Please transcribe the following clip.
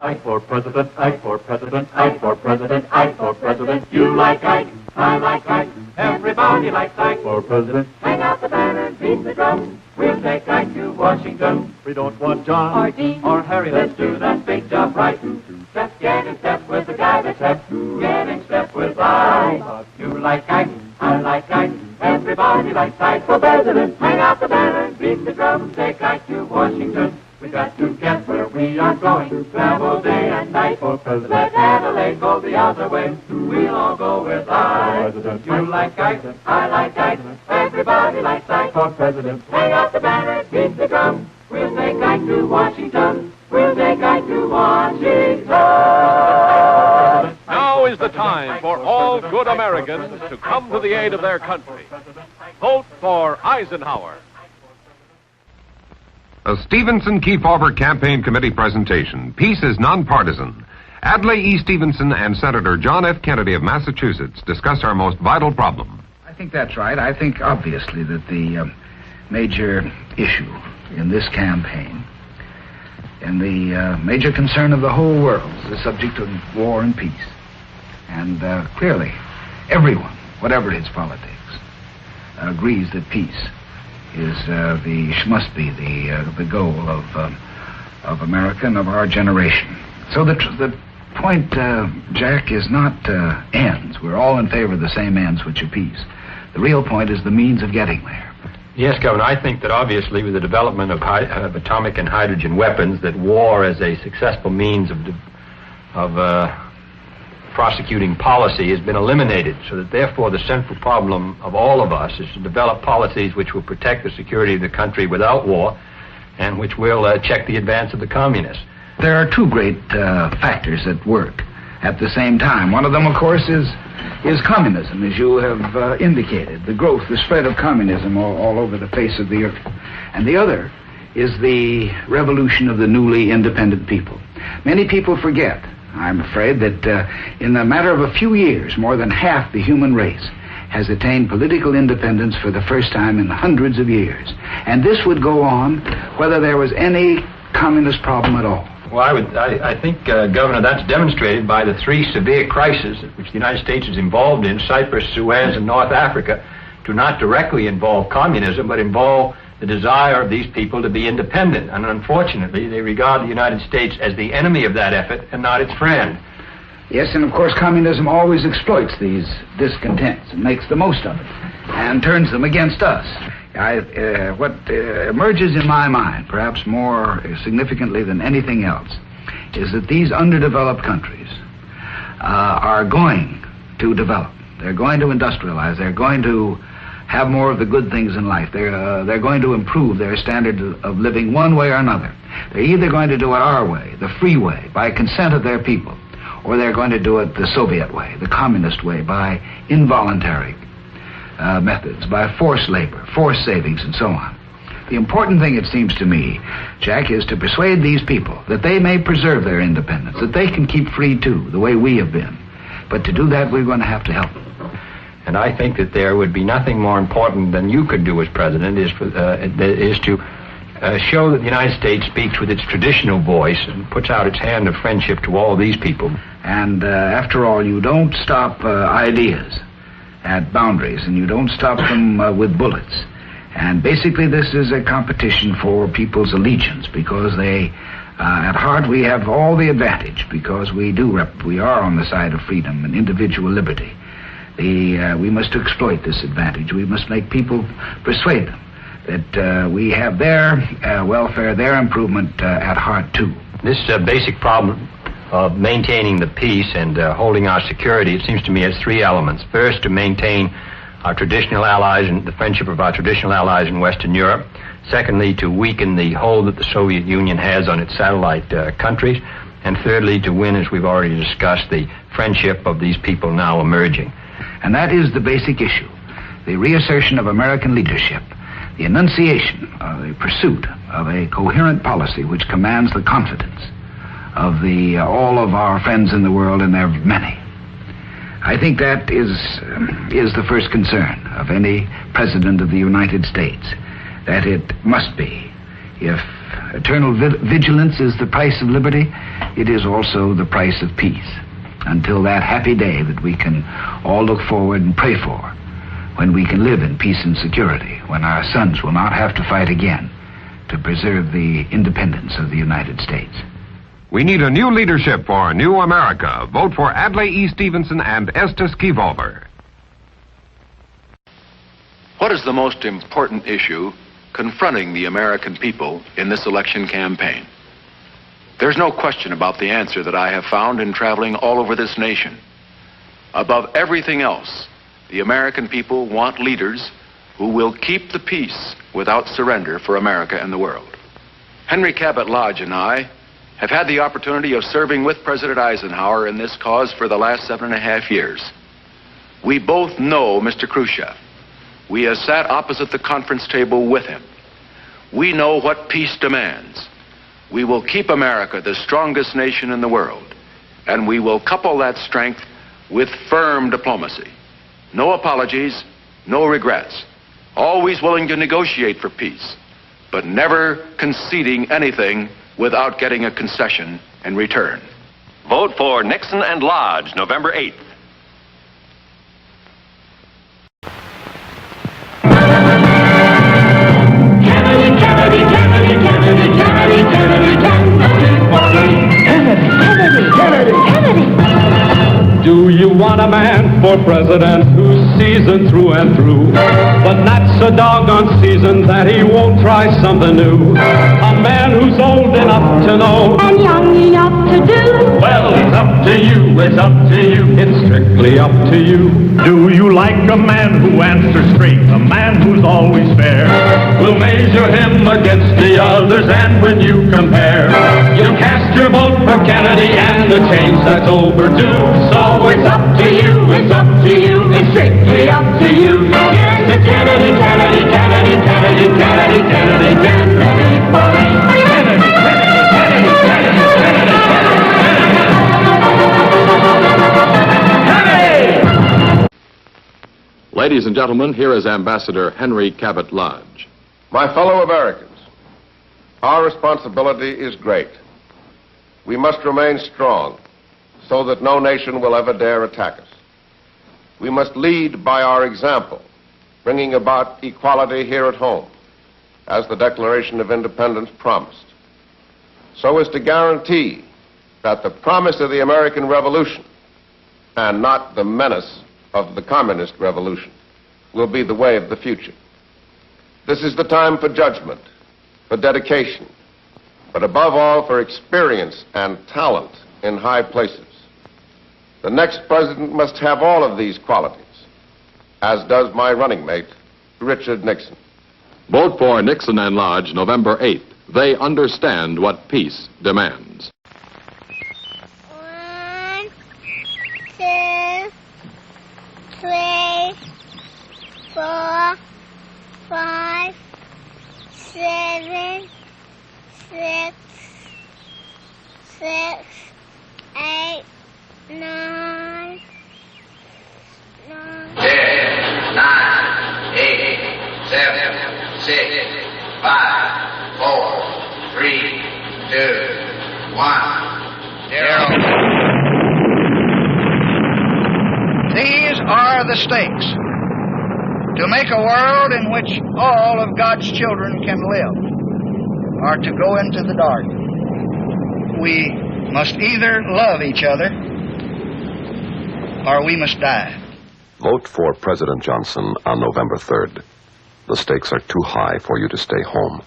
Ike for president, Ike for president, Ike for president, Ike for president. You like Ike, I like Ike, everybody likes Ike for president. Hang out the banner, beat the drum, we'll take Ike to Washington. We don't want John or Dean or Harry, let's do that big job right. Just get in step with the guy that's hep, get in step with Ike. You like Ike, I like Ike, everybody likes Ike for president. Hang out the banner, beat the drum, take Ike to Washington. We got to get where we are going, travel day and night for president. Let Adelaide go the other way, we'll all go with Ike. You like Ike, I like Ike, everybody likes Ike for president. Hang out the banner, beat the drum, we'll take Ike to Washington. We'll take Ike to Washington. Now is the time for all good Americans to come to the aid of their country. Vote for Eisenhower. A Stevenson Kefauver Campaign Committee presentation. Peace is nonpartisan. Adlai E. Stevenson and Senator John F. Kennedy of Massachusetts discuss our most vital problem. I think that's right. I think, obviously, that the major issue in this campaign and the major concern of the whole world is the subject of war and peace. And clearly, everyone, whatever his politics, agrees that peace is must be the goal of America and of our generation. So the point, Jack, is not ends. We're all in favor of the same ends, which are peace. The real point is the means of getting there. Yes, Governor, I think that obviously with the development of atomic and hydrogen weapons, that war as a successful means of prosecuting policy has been eliminated, so that therefore the central problem of all of us is to develop policies which will protect the security of the country without war and which will check the advance of the communists. There are two great factors at work at the same time. One of them, of course, is communism, as you have indicated, the growth, the spread of communism all over the face of the earth. And the other is the revolution of the newly independent people. Many people forget, I'm afraid, that in the matter of a few years, more than half the human race has attained political independence for the first time in hundreds of years. And this would go on whether there was any communist problem at all. Well, I think, Governor, that's demonstrated by the three severe crises which the United States is involved in. Cyprus, Suez, and North Africa do not directly involve communism, but involve the desire of these people to be independent. And unfortunately, they regard the United States as the enemy of that effort and not its friend. Yes, and of course, communism always exploits these discontents and makes the most of it and turns them against us. What emerges in my mind, perhaps more significantly than anything else, is that these underdeveloped countries are going to develop. They're going to industrialize. They're going to have more of the good things in life. They're going to improve their standard of living one way or another. They're either going to do it our way, the free way, by consent of their people, or they're going to do it the Soviet way, the communist way, by involuntary methods, by forced labor, forced savings, and so on. The important thing, it seems to me, Jack, is to persuade these people that they may preserve their independence, that they can keep free too, the way we have been. But to do that, we're going to have to help them. And I think that there would be nothing more important than you could do as president is to show that the United States speaks with its traditional voice and puts out its hand of friendship to all these people. And after all, you don't stop ideas at boundaries, and you don't stop them with bullets. And basically this is a competition for people's allegiance, because they, at heart, we have all the advantage, because we are on the side of freedom and individual liberty. We must exploit this advantage. We must make people persuade them that we have their welfare, their improvement at heart too. This basic problem of maintaining the peace and holding our security, it seems to me, has three elements. First, to maintain our traditional allies and the friendship of our traditional allies in Western Europe. Secondly, to weaken the hold that the Soviet Union has on its satellite countries. And thirdly, to win, as we've already discussed, the friendship of these people now emerging. And that is the basic issue, the reassertion of American leadership, the enunciation, the pursuit of a coherent policy which commands the confidence of all of our friends in the world, and there are many. I think that is the first concern of any president of the United States, that it must be, if eternal vigilance is the price of liberty, it is also the price of peace. Until that happy day that we can all look forward and pray for, when we can live in peace and security, when our sons will not have to fight again to preserve the independence of the United States. We need a new leadership for a new America. Vote for Adlai E. Stevenson and Estes Keyvolver. What is the most important issue confronting the American people in this election campaign? There's no question about the answer that I have found in traveling all over this nation. Above everything else, the American people want leaders who will keep the peace without surrender for America and the world. Henry Cabot Lodge and I have had the opportunity of serving with President Eisenhower in this cause for the last 7.5 years. We both know Mr. Khrushchev. We have sat opposite the conference table with him. We know what peace demands. We will keep America the strongest nation in the world, and we will couple that strength with firm diplomacy. No apologies, no regrets. Always willing to negotiate for peace, but never conceding anything without getting a concession in return. Vote for Nixon and Lodge, November 8th. Do you want a man for president who's seasoned through and through, but not so doggone seasoned that he won't try something new? A man who's old enough to know and young enough to do. Well, it's up to you, it's up to you, it's strictly up to you. Do you like a man who answers straight, a man who's always fair? We'll measure him against the others, and when you compare, you cast your vote for Kennedy and the change that's overdue. So it's up to you, it's up to you, it's strictly up to you. Here's the Kennedy, Kennedy, Kennedy, Kennedy, Kennedy, Kennedy, Kennedy, for Kennedy, Kennedy, Kennedy, Kennedy, Kennedy, Kennedy. Ladies and gentlemen, here is Ambassador Henry Cabot Lodge. My fellow Americans, our responsibility is great. We must remain strong so that no nation will ever dare attack us. We must lead by our example, bringing about equality here at home, as the Declaration of Independence promised, so as to guarantee that the promise of the American Revolution, and not the menace of the Communist Revolution, will be the way of the future. This is the time for judgment, for dedication, but above all for experience and talent in high places. The next president must have all of these qualities, as does my running mate, Richard Nixon. Vote for Nixon and Lodge, November 8th. They understand what peace demands. 1, 2, 3, 4, 5, 7, 6, 8, 9, 10, 9, 8, 7, 6, 5, 4, 3, 2, 1, 0. These are the stakes. To make a world in which all of God's children can live, or to go into the dark. We must either love each other, or we must die. Vote for President Johnson on November 3rd. The stakes are too high for you to stay home.